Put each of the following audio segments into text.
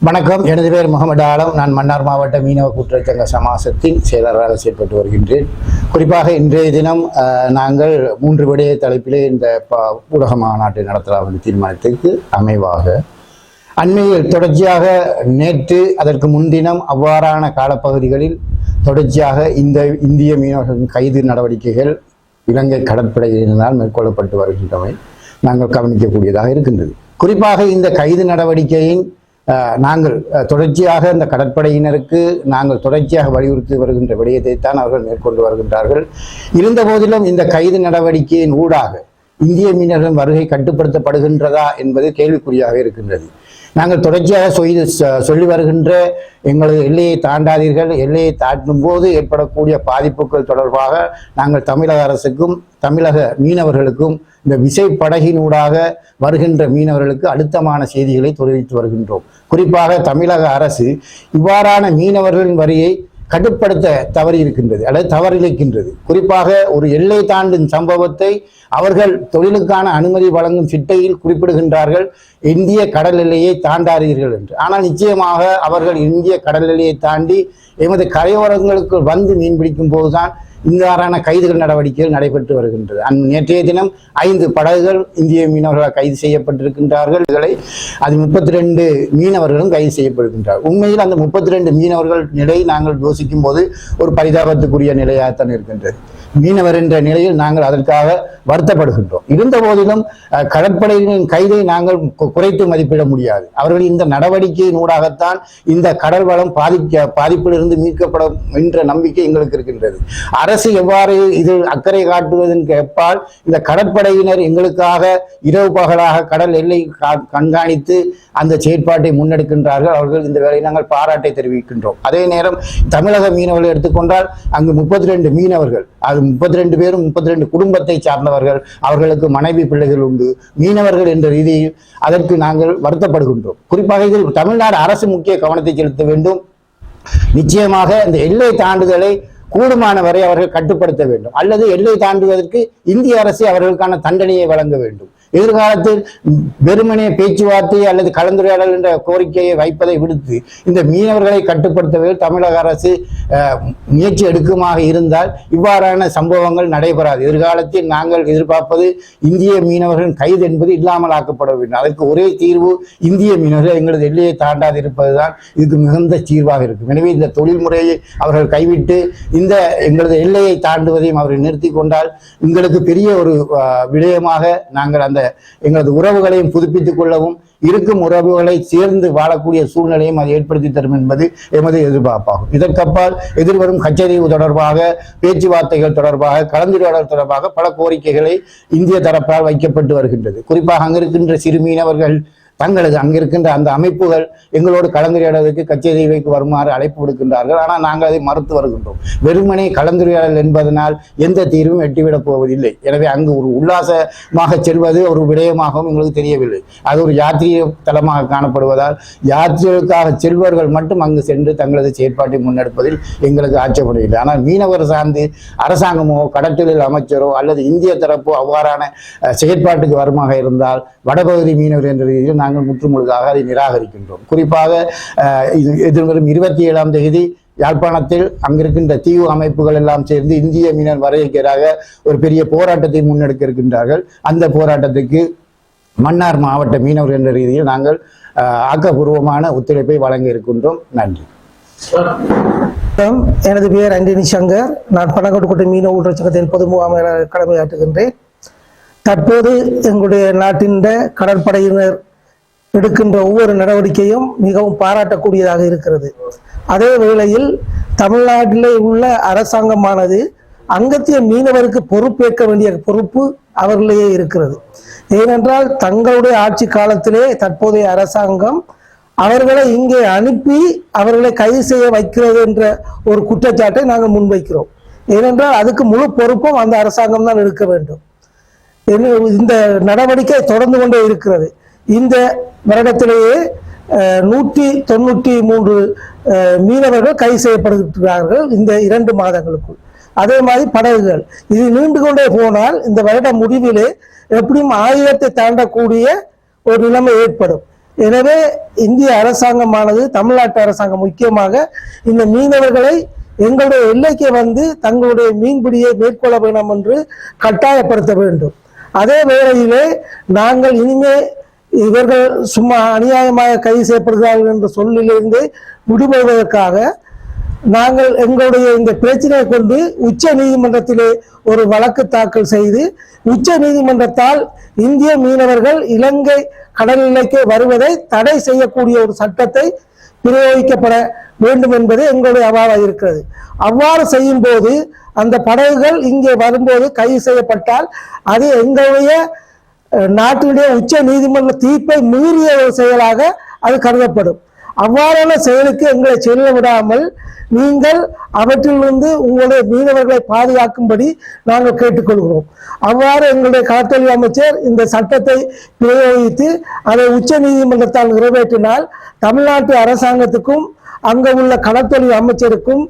வணக்கம். எனது பேர் முகமது ஆலம். நான் மன்னார் மாவட்ட மீனவ கூட்டுறவு சமாசத்தின் செயலராக செயல்பட்டு வருகின்றேன். குறிப்பாக இன்றைய தினம் நாங்கள் 3 விடய தலைப்பிலே இந்த ஊடக மாநாட்டை நடத்தலாம் என்ற தீர்மானத்திற்கு அமைவாக அண்மையில் தொடர்ச்சியாக நேற்று அதற்கு முன்தினம் அவ்வாறான காலப்பகுதிகளில் தொடர்ச்சியாக இந்த இந்திய மீனவர்களின் கைது நடவடிக்கைகள் இலங்கை கடற்படையினால் மேற்கொள்ளப்பட்டு வருகின்றமை நாங்கள் கவனிக்கக்கூடியதாக இருக்கின்றது. குறிப்பாக இந்த கைது நடவடிக்கையின் நாங்கள் தொடர்ச்சியாக இந்த கடற்படையினருக்கு நாங்கள் தொடர்ச்சியாக வலியுறுத்தி வருகின்ற விடயத்தை தான் அவர்கள் மேற்கொண்டு வருகின்றார்கள். இருந்த போதிலும் இந்த கைது நடவடிக்கையின் ஊடாக இந்திய மீனவர்களின் வருகை கட்டுப்படுத்தப்படுகின்றதா என்பது கேள்விக்குறியாக இருக்கின்றது. நாங்கள் தொடர்ச்சியாக சொல்லி வருகின்ற எங்களது எல்லையை தாண்டாதீர்கள், எல்லையை தாண்டும் போது ஏற்படக்கூடிய பாதிப்புகள் தொடர்பாக நாங்கள் தமிழக அரசுக்கும் தமிழக மீனவர்களுக்கும் இந்த விசைப்படகினூடாக வருகின்ற மீனவர்களுக்கு அழுத்தமான செய்திகளை தெரிவித்து வருகின்றோம். குறிப்பாக தமிழக அரசு இவ்வாறான மீனவர்களின் வரியை கட்டுப்படுத்த தவறி இருக்கின்றது அல்லது தவறிழைக்கின்றது. குறிப்பாக ஒரு எல்லை தாண்டும் சம்பவத்தை அவர்கள் தொழிலுக்கான அனுமதி வழங்கும் சிட்டையில் குறிப்பிடுகின்றார்கள், இந்திய கடல் எல்லையை தாண்டாதீர்கள் என்று. ஆனால் நிச்சயமாக அவர்கள் இந்திய கடல் எல்லையை தாண்டி எமது கரையோரங்களுக்கு வந்து மீன்பிடிக்கும் போதுதான் இவ்வாறான கைதுகள் நடவடிக்கைகள் நடைபெற்று வருகின்றது. நேற்றைய தினம் 5 படகுகள் இந்திய மீனவர்களால் கைது செய்யப்பட்டிருக்கின்றார்கள். அது 32 மீனவர்களும் கைது செய்யப்படுகின்றார்கள். உண்மையில் அந்த 32 மீனவர்கள் நிலை நாங்கள் யோசிக்கும் போது ஒரு பரிதாபத்துக்குரிய நிலையாகத்தான் இருக்கின்றது. மீனவர் என்ற நிலையில் நாங்கள் அதற்காக வருத்தப்படுகின்றோம். இருந்த போதிலும் கடற்படையினரின் கைதை நாங்கள் குறைத்து மதிப்பிட முடியாது. அவர்கள் இந்த நடவடிக்கையின் ஊடாகத்தான் இந்த கடல் வளம் பாதிப்பிலிருந்து மீட்கப்படும் என்ற நம்பிக்கை எங்களுக்கு இருக்கின்றது. அரசு எவ்வாறு இதில் அக்கறை காட்டுவதன் கேட்பால் இந்த கடற்படையினர் எங்களுக்காக இரவு பகலாக கடல் எல்லை கண்காணித்து அந்த செயற்பாட்டை முன்னெடுக்கின்றார்கள். அவர்கள் இந்த வேலையை நாங்கள் பாராட்டை தெரிவிக்கின்றோம். அதே நேரம் தமிழக மீனவர்களை எடுத்துக்கொண்டால் அங்கு 32 மீனவர்கள், அது 32 பேரும் 32 குடும்பத்தை சார்ந்தவர்கள், அவர்களுக்கு மனைவி பிள்ளைகள் உண்டு. மீனவர்கள் என்ற ரீதியில் அதற்கு நாங்கள் வருத்தப்படுகின்றோம். குறிப்பாக இதில் தமிழ்நாடு அரசு முக்கிய கவனத்தை செலுத்த வேண்டும். நிச்சயமாக இந்த எல்லை தாண்டுதலை கூடுமான வரை அவர்கள் கட்டுப்படுத்த வேண்டும், அல்லது எல்லை தாண்டுவதற்கு இந்திய அரசு அவர்களுக்கான தண்டனையை வழங்க வேண்டும். எதிர்காலத்தில் வெறுமனே பேச்சுவார்த்தை அல்லது கலந்துரையாடல் என்ற கோரிக்கையை வைப்பதை விடுத்து இந்த மீனவர்களை கட்டுப்படுத்தவர்கள் தமிழக அரசு முயற்சி எடுக்குமாக இருந்தால் இவ்வாறான சம்பவங்கள் நடைபெறாது. எதிர்காலத்தில் நாங்கள் எதிர்பார்ப்பது இந்திய மீனவர்களின் கைது என்பது இல்லாமல் ஆக்கப்பட வேண்டும். அதற்கு ஒரே தீர்வு இந்திய மீனவர்கள் எங்களது எல்லையை தாண்டாது இருப்பதுதான் இதுக்கு மிகுந்த தீர்வாக இருக்கும். எனவே இந்த தொழில் முறையை அவர்கள் கைவிட்டு இந்த எங்களது எல்லையை தாண்டுவதையும் அவர்கள் நிறுத்தி கொண்டால் எங்களுக்கு பெரிய ஒரு விடயமாக நாங்கள் அந்த எங்களது உறவுகளையும் புதுப்பித்துக் கொள்ளவும் இருக்கும் உறவுகளை சேர்ந்து வாழக்கூடிய சூழ்நிலையும் அது ஏற்படுத்தி தரும் என்பது எமது எதிர்பார்ப்பாகும். இதற்கப்பால் எதிர்வரும் கச்சதீவு தொடர்பாக, பேச்சுவார்த்தைகள் தொடர்பாக, கலந்துரையாடல் தொடர்பாக பல கோரிக்கைகளை இந்திய தரப்பால் வைக்கப்பட்டு வருகின்றது. குறிப்பாக அங்கிருக்கின்ற சிறு மீனவர்கள் தங்களது அங்கிருக்கின்ற அந்த அமைப்புகள் எங்களோடு கலந்துரையாடுவதற்கு கச்சதீவுக்கு வருமாறு அழைப்பு விடுக்கின்றார்கள். ஆனால் நாங்கள் அதை மறுத்து வருகின்றோம். வெறுமனே கலந்துரையாடல் என்பதனால் எந்த தீர்வும் எட்டிவிடப் போவதில்லை. எனவே அங்கு ஒரு உல்லாசமாக செல்வது ஒரு விடயமாகவும் எங்களுக்கு தெரியவில்லை. அது ஒரு யாத்திரை தலமாக காணப்படுவதால் யாத்திரைகளுக்காக செல்வர்கள் மட்டும் அங்கு சென்று தங்களது செயற்பாட்டை முன்னெடுப்பதில் எங்களுக்கு ஆட்சேபனையில்லை. ஆனால் மீனவர் சார்ந்து அரசாங்கமோ கடற்றொழில் அமைச்சரோ அல்லது இந்திய தரப்போ அவ்வாறான செயற்பாட்டுக்கு வருமாக இருந்தால் வடபகுதி மீனவர் என்ற ரீதியில் நாங்கள் முற்றுமுழுதாக அதை நிராகரிக்கின்றோம். குறிப்பாக எதிர்வரும் 27ஆம் தேதி யாழ்ப்பாணத்தில் அங்கிருக்கின்ற தீவு அமைப்புகள் எல்லாம் சேர்ந்து இந்திய மீனவர் வரையறையாக ஒரு பெரிய போராட்டத்தை முன்னெடுக்க இருக்கின்றார்கள். அந்த போராட்டத்துக்கு மன்னார் மாவட்ட மீனவர் என்ற ரீதியில் நாங்கள் ஆக்கப்பூர்வமான ஒத்துழைப்பை வழங்க இருக்கின்றோம். நன்றி. எனது பெயர் ஆண்டனி சங்கர். நான் பனங்கோட்டுக்கோட்டை மீனவ கூட்டுறவு சங்கத்தின் பொது முகாமையாளர் கடமையாற்றுகின்றேன். தற்போது எங்களுடைய நாட்டின் கடற்படையினர் எடுக்கின்ற ஒவ்வொரு நடவடிக்கையும் மிகவும் பாராட்டக்கூடியதாக இருக்கிறது. அதே வேளையில் தமிழ்நாட்டிலே உள்ள அரசாங்கமானது அங்கத்திய மீனவருக்கு பொறுப்பேற்க வேண்டிய பொறுப்பு அவர்களே இருக்கிறது. ஏனென்றால் தங்களுடைய ஆட்சி காலத்திலே தற்போதைய அரசாங்கம் அவர்களை இங்கே அனுப்பி அவர்களை கைது செய்ய வைக்கிறது என்ற ஒரு குற்றச்சாட்டை நாங்கள் முன்வைக்கிறோம். ஏனென்றால் அதுக்கு முழு பொறுப்பும் அந்த அரசாங்கம் தான் எடுக்க வேண்டும். இந்த நடவடிக்கை தொடர்ந்து கொண்டே இருக்கிறது. இந்த வருடத்திலேயே 193 மீனவர்கள் கைது செய்யப்படுகிறார்கள் இந்த 2 மாதங்களுக்குள். அதே மாதிரி படகுகள் இது நீண்டு கொண்டே போனால் இந்த வருட முடிவிலே எப்படியும் 1000 தாண்டக்கூடிய ஒரு நிலைமை ஏற்படும். எனவே இந்திய அரசாங்கமானது, தமிழ்நாட்டு அரசாங்கம் முக்கியமாக இந்த மீனவர்களை எங்களுடைய எல்லைக்கு வந்து தங்களுடைய மீன்பிடியை மேற்கொள்ள வேண்டும் என்று கட்டாயப்படுத்த வேண்டும். அதே வேளையிலே நாங்கள் இனிமே இவர்கள் சும்மா அநியாயமாக கைது செய்யப்படுகிறார்கள் என்ற சொல்லிலிருந்து விடுபடுவதற்காக நாங்கள் எங்களுடைய இந்த பிரச்சனையை கொண்டு உச்ச நீதிமன்றத்திலே ஒரு வழக்கு தாக்கல் செய்து உச்ச நீதிமன்றத்தால் இந்திய மீனவர்கள் இலங்கை கடல் எல்லைக்கு வருவதை தடை செய்யக்கூடிய ஒரு சட்டத்தை பிரயோகிக்கப்பட வேண்டும் என்பது எங்களுடைய அவாவாக இருக்கிறது. அவ்வாறு செய்யும் போது அந்த படகுகள் இங்கே வரும்போது கைது செய்யப்பட்டால் அது எங்களுடைய நாட்டினுடைய உச்ச நீதிமன்ற தீர்ப்பை மீறிய ஒரு செயலாக அது கருதப்படும். அவ்வாறான செயலுக்கு எங்களை செல்ல விடாமல் நீங்கள் அவற்றிலிருந்து உங்களுடைய மீனவர்களை பாதுகாக்கும்படி நாங்கள் கேட்டுக்கொள்கிறோம். அவ்வாறு எங்களுடைய கடற்தொழில் அமைச்சர் இந்த சட்டத்தை பிரயோகித்து அதை உச்ச நீதிமன்றத்தால் நிறைவேற்றினால் தமிழ்நாட்டு அரசாங்கத்துக்கும் அங்கு உள்ள கடற்தொழில் அமைச்சருக்கும்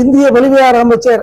இந்திய வெளிவிவகார அமைச்சர்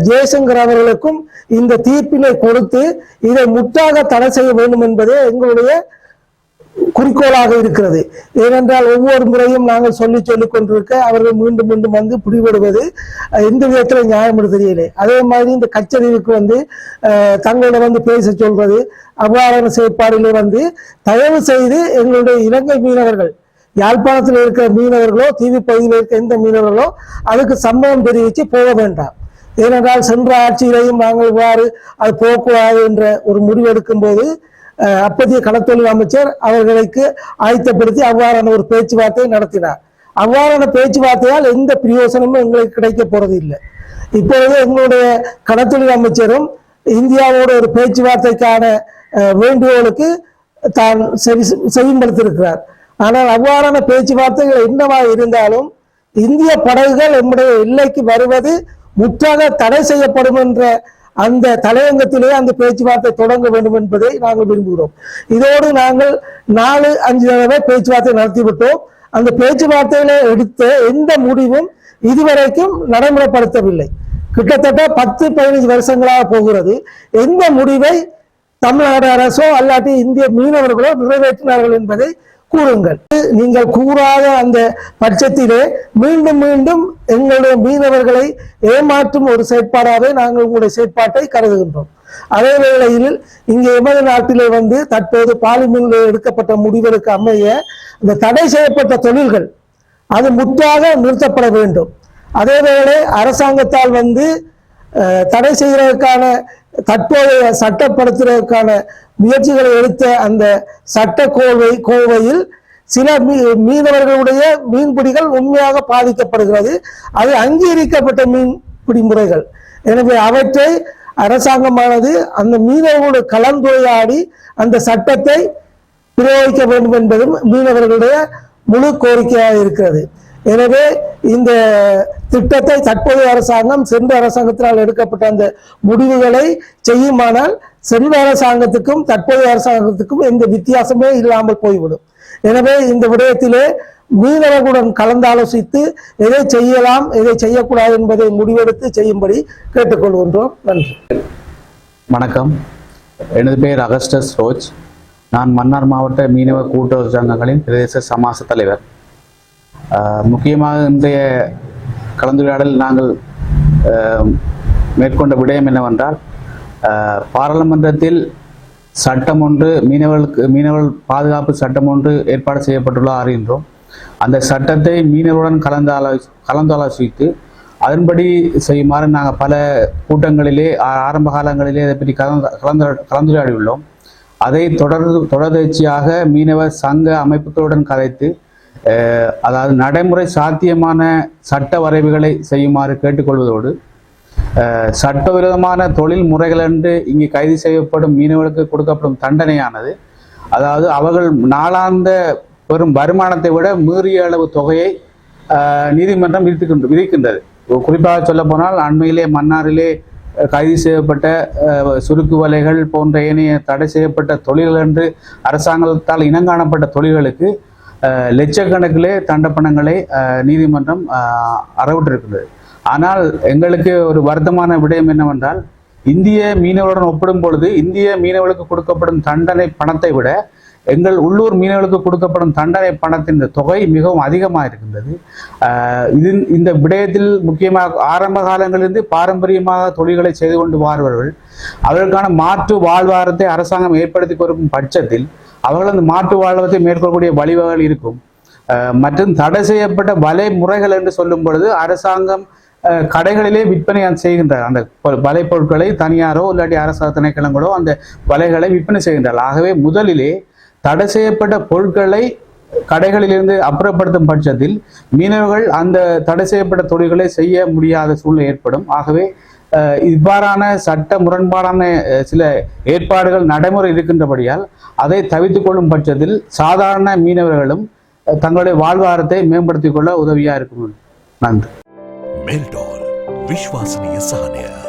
ஜெய்சங்கர் அவர்களுக்கும் இந்த தீர்ப்பினை கொடுத்து இதை முற்றாக தடை செய்ய வேண்டும் என்பதே எங்களுடைய குறிக்கோளாக இருக்கிறது. ஏனென்றால் ஒவ்வொரு முறையும் நாங்கள் சொல்லிக் கொண்டிருக்க அவர்கள் மீண்டும் மீண்டும் வந்து பிடிபடுவது எந்த விதத்தில் நியாயம் என்று தெரியலை. அதே மாதிரி இந்த கச்சதீவுக்கு வந்து தங்களோட வந்து பேச சொல்வது அவ்வாறான செயற்பாடுகளை வந்து தயவு செய்து எங்களுடைய இலங்கை மீனவர்கள், யாழ்ப்பாணத்தில் இருக்கிற மீனவர்களோ தீவு பகுதியில் இருக்கிற எந்த மீனவர்களோ அதுக்கு சம்மதம் தெரிவித்து போக வேண்டாம். ஏனென்றால் சென்ற ஆட்சியிலையும் நாங்கள் இவ்வாறு அது போகக்கூடாது என்ற ஒரு முடிவெடுக்கும் போது அப்போதைய கடற்தொழில் அமைச்சர் அவர்களுக்கு ஆயத்தப்படுத்தி அவ்வாறான ஒரு பேச்சுவார்த்தை நடத்தினார். அவ்வாறான பேச்சுவார்த்தையால் எந்த பிரயோசனமும் எங்களுக்கு கிடைக்க போறது இல்லை. இப்பொழுது எங்களுடைய கடற்தொழில் அமைச்சரும் இந்தியாவோட ஒரு பேச்சுவார்த்தைக்கான வேண்டுகோளுக்கு தான் செவிமடுத்திருக்கிறார். ஆனால் அவ்வாறான பேச்சுவார்த்தைகள் என்னவா இருந்தாலும் இந்திய படகுகள் நம்முடைய எல்லைக்கு வருவது முற்றாக தடை செய்யப்படும் என்ற அந்த தலையங்கத்திலே அந்த பேச்சுவார்த்தை தொடங்க வேண்டும் என்பதை நாங்கள் விரும்புகிறோம். இதோடு நாங்கள் 4-5 தடவை பேச்சுவார்த்தை நடத்திவிட்டோம். அந்த பேச்சுவார்த்தையில எடுத்த எந்த முடிவும் இதுவரைக்கும் நடைமுறைப்படுத்தவில்லை. கிட்டத்தட்ட 10-15 வருஷங்களாக போகிறது. எந்த முடிவை தமிழ்நாடு அரசோ அல்லாட்டி இந்திய மீனவர்களோ நிறைவேற்றினார்கள் என்பதை கூறுங்கள். நீங்கள் கூறாத அந்த பட்சத்திலே மீண்டும் மீண்டும் எங்களுடைய மீனவர்களை ஏமாற்றும் ஒரு செயற்பாடாக நாங்கள் உங்களுடைய செயற்பாட்டை கருதுகின்றோம். அதே வேளையில் இங்கே எமது நாட்டிலே வந்து தற்போது பார்லிமென்டில் எடுக்கப்பட்ட முடிவுகளுக்கு அமைய இந்த தடை செய்யப்பட்ட தொழில்கள் அது முற்றாக நிறுத்தப்பட வேண்டும். அதே வேளை அரசாங்கத்தால் வந்து தடை செய்வதற்கான தற்போதைய சட்டப்படுத்துவதற்கான முயற்சிகளை எடுத்த அந்த சட்ட கோவையில் சில மீனவர்களுடைய மீன்பிடிகள் உண்மையாக பாதிக்கப்படுகிறது. அது அங்கீகரிக்கப்பட்ட மீன்பிடி முறைகள். எனவே அவற்றை அரசாங்கமானது அந்த மீனவர்களோடு கலந்துரையாடி அந்த சட்டத்தை பிரயோகிக்க வேண்டும் என்பதும் மீனவர்களுடைய முழு கோரிக்கையாக இருக்கிறது. எனவே இந்த திட்டத்தை தற்போதைய அரசாங்கம் சென்ற அரசாங்கத்தினால் எடுக்கப்பட்ட அந்த முடிவுகளை செய்யுமானால் சென்ற அரசாங்கத்துக்கும் தற்போதைய அரசாங்கத்துக்கும் எந்த வித்தியாசமே இல்லாமல் போய்விடும். எனவே இந்த விடயத்திலே மீனவர்களுடன் கலந்தாலோசித்து எதை செய்யலாம் எதை செய்யக்கூடாது என்பதை முடிவெடுத்து செய்யும்படி கேட்டுக்கொள்கின்றோம். நன்றி. வணக்கம். எனது பெயர் அகஸ்டஸ் ரோஜ். நான் மன்னார் மாவட்ட மீனவ கூட்டுறவு சங்கங்களின் பிரதேச சமாச தலைவர். முக்கியமாக இன்றைய கலந்துரையாடல் நாங்கள் மேற்கொண்ட விடயம் என்னவென்றால், பாராளுமன்றத்தில் சட்டம் ஒன்று மீனவர்கள் பாதுகாப்பு சட்டம் ஒன்று ஏற்பாடு செய்யப்பட்டுள்ள அறிகின்றோம். அந்த சட்டத்தை மீனவருடன் கலந்தாலோசித்து அதன்படி செய்யுமாறு நாங்கள் பல கூட்டங்களிலே ஆரம்ப காலங்களிலே அதை பற்றி கலந்துரையாடியுள்ளோம். அதை தொடர்ச்சியாக மீனவ சங்க அமைப்புகளுடன் கதைத்து அதாவது நடைமுறை சாத்தியமான சட்ட வரைவுகளை செய்யுமாறு கேட்டுக்கொள்வதோடு, சட்டவிரோதமான தொழில் முறைகள் என்று இங்கே கைது செய்யப்படும் மீனவர்களுக்கு கொடுக்கப்படும் தண்டனையானது, அதாவது அவர்கள் நாளாந்த பெரும் வருமானத்தை விட மீறிய அளவு தொகையை நீதிமன்றம் விதிக்கின்றது. குறிப்பாக சொல்ல போனால் அண்மையிலே மன்னாரிலே கைது செய்யப்பட்ட சுருக்கு வலைகள் போன்ற ஏனைய தடை செய்யப்பட்ட தொழில்கள் என்று அரசாங்கத்தால் இனங்காணப்பட்ட தொழில்களுக்கு லட்சக்கணக்கிலே தண்டப்பணங்களை நீதிமன்றம் அறவிட்டிருக்கிறது. ஆனால் எங்களுக்கு ஒரு வருத்தமான விடயம் என்னவென்றால், இந்திய மீனவர்களுடன் ஒப்பிடும் பொழுது இந்திய மீனவர்களுக்கு கொடுக்கப்படும் தண்டனை பணத்தை விட எங்கள் உள்ளூர் மீனவர்களுக்கு கொடுக்கப்படும் தண்டனை பணத்தின் தொகை மிகவும் அதிகமாக இருக்கின்றது. இந்த விடயத்தில் முக்கியமாக ஆரம்ப காலங்களிலிருந்து பாரம்பரியமாக தொழில்களை செய்து கொண்டு வருபவர்கள் அவர்களுக்கான மாற்று வாழ்வாதாரத்தை அரசாங்கம் ஏற்படுத்தி கொடுக்கும் பட்சத்தில் அவர்கள் அந்த மாற்று வாழ்வாதாரத்தை மேற்கொள்ளக்கூடிய வழிவகைகள் இருக்கும். மற்றும் தடை செய்யப்பட்ட வலை முறைகள் என்று சொல்லும் பொழுது அரசாங்கம் கடைகளிலே விற்பனை செய்கின்றார். அந்த வலை பொருட்களை தனியாரோ இல்லாட்டி அரசாங்க திணைக்களங்களோ அந்த வலைகளை விற்பனை செய்கின்றார். ஆகவே முதலிலே தடை செய்யப்பட்ட பொருட்களை கடைகளிலிருந்து அப்புறப்படுத்தும் பட்சத்தில் மீனவர்கள் அந்த தடை செய்யப்பட்ட தொழில்களை செய்ய முடியாத சூழ்நிலை ஏற்படும். ஆகவே இவ்வாறான சட்ட முரண்பாடான சில ஏற்பாடுகள் நடைமுறை இருக்கின்றபடியால் அதை தவிர்த்து கொள்ளும் பட்சத்தில் சாதாரண மீனவர்களும் தங்களுடைய வாழ்வாதாரத்தை மேம்படுத்திக் கொள்ள உதவியா இருக்கும். நன்றி. मेल्टोन विश्वसनीय सहाय।